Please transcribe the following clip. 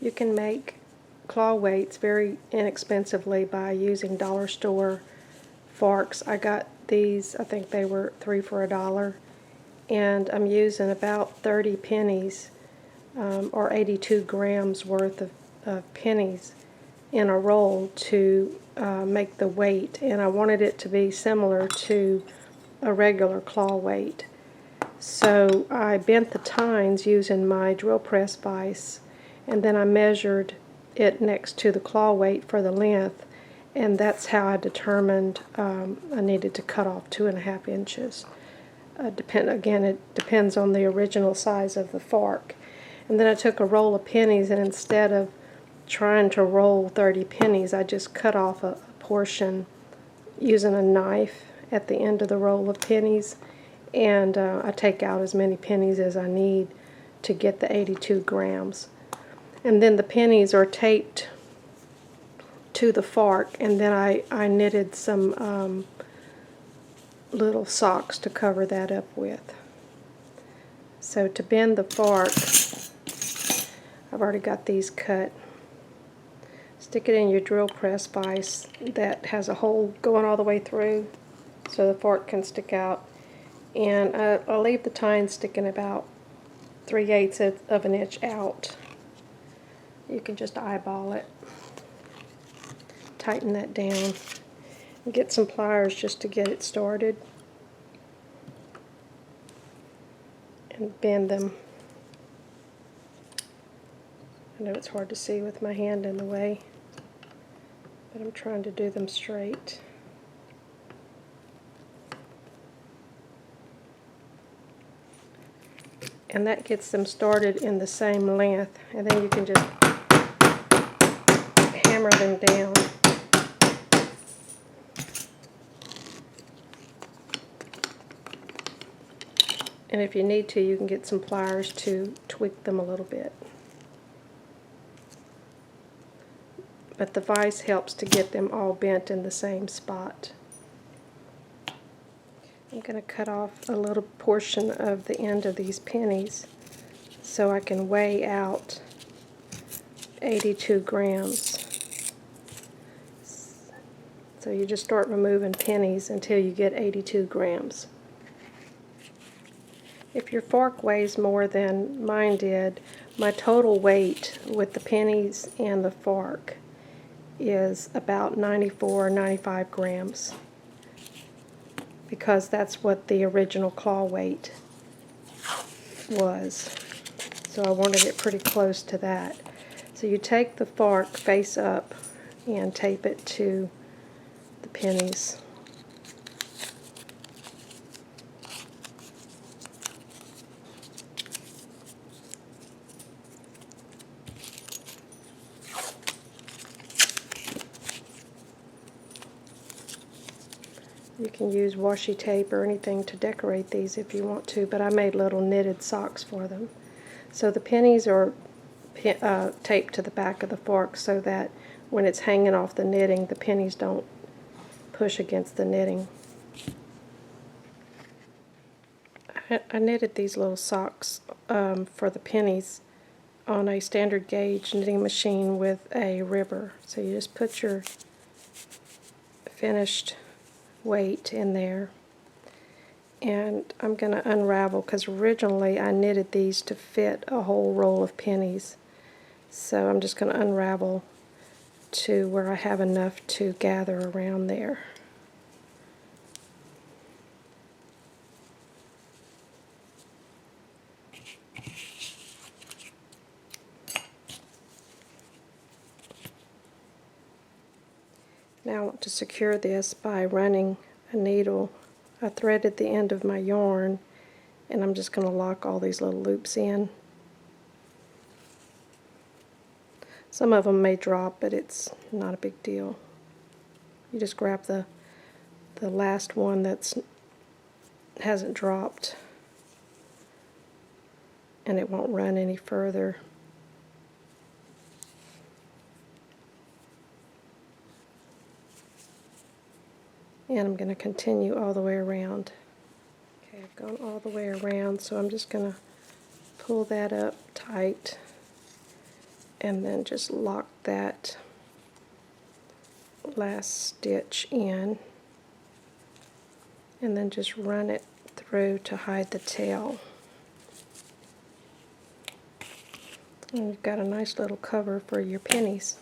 You can make claw weights very inexpensively by using dollar store forks. I got these, I think they were 3 for $1, and I'm using about 30 pennies or 82 grams worth of pennies in a roll to make the weight, and I wanted it to be similar to a regular claw weight. So I bent the tines using my drill press vise, and then I measured it next to the claw weight for the length, and that's how I determined I needed to cut off 2.5 inches. Again, it depends on the original size of the fork. And then I took a roll of pennies, and instead of trying to roll 30 pennies, I just cut off a portion using a knife at the end of the roll of pennies, and I take out as many pennies as I need to get the 82 grams. And then the pennies are taped to the fork, and then I knitted some little socks to cover that up with. So to bend the fork, I've already got these cut. Stick it in your drill press vise that has a hole going all the way through so the fork can stick out. And I'll leave the tine sticking about 3/8 of an inch out. You can just eyeball it. Tighten that down. And get some pliers just to get it started. And bend them. I know it's hard to see with my hand in the way, but I'm trying to do them straight. And that gets them started in the same length, and then you can just hammer them down. And if you need to, you can get some pliers to tweak them a little bit. But the vise helps to get them all bent in the same spot. I'm going to cut off a little portion of the end of these pennies so I can weigh out 82 grams. So you just start removing pennies until you get 82 grams. If your fork weighs more than mine did, my total weight with the pennies and the fork is about 94 or 95 grams. Because that's what the original claw weight was. So I wanted it pretty close to that. So you take the fork face up and tape it to the pennies. You can use washi tape or anything to decorate these if you want to, but I made little knitted socks for them. So the pennies are taped to the back of the fork so that when it's hanging off the knitting, the pennies don't push against the knitting. I knitted these little socks for the pennies on a standard gauge knitting machine with a ribber. So you just put your finished weight in there, and I'm going to unravel because originally I knitted these to fit a whole roll of pennies. So I'm just going to unravel to where I have enough to gather around there. Now I want to secure this by running a needle. I threaded the end of my yarn, and I'm just going to lock all these little loops in. Some of them may drop, but it's not a big deal. You just grab the last one that hasn't dropped, and it won't run any further. And I'm going to continue all the way around. Okay, I've gone all the way around, so I'm just going to pull that up tight and then just lock that last stitch in, and then just run it through to hide the tail. And you've got a nice little cover for your pennies.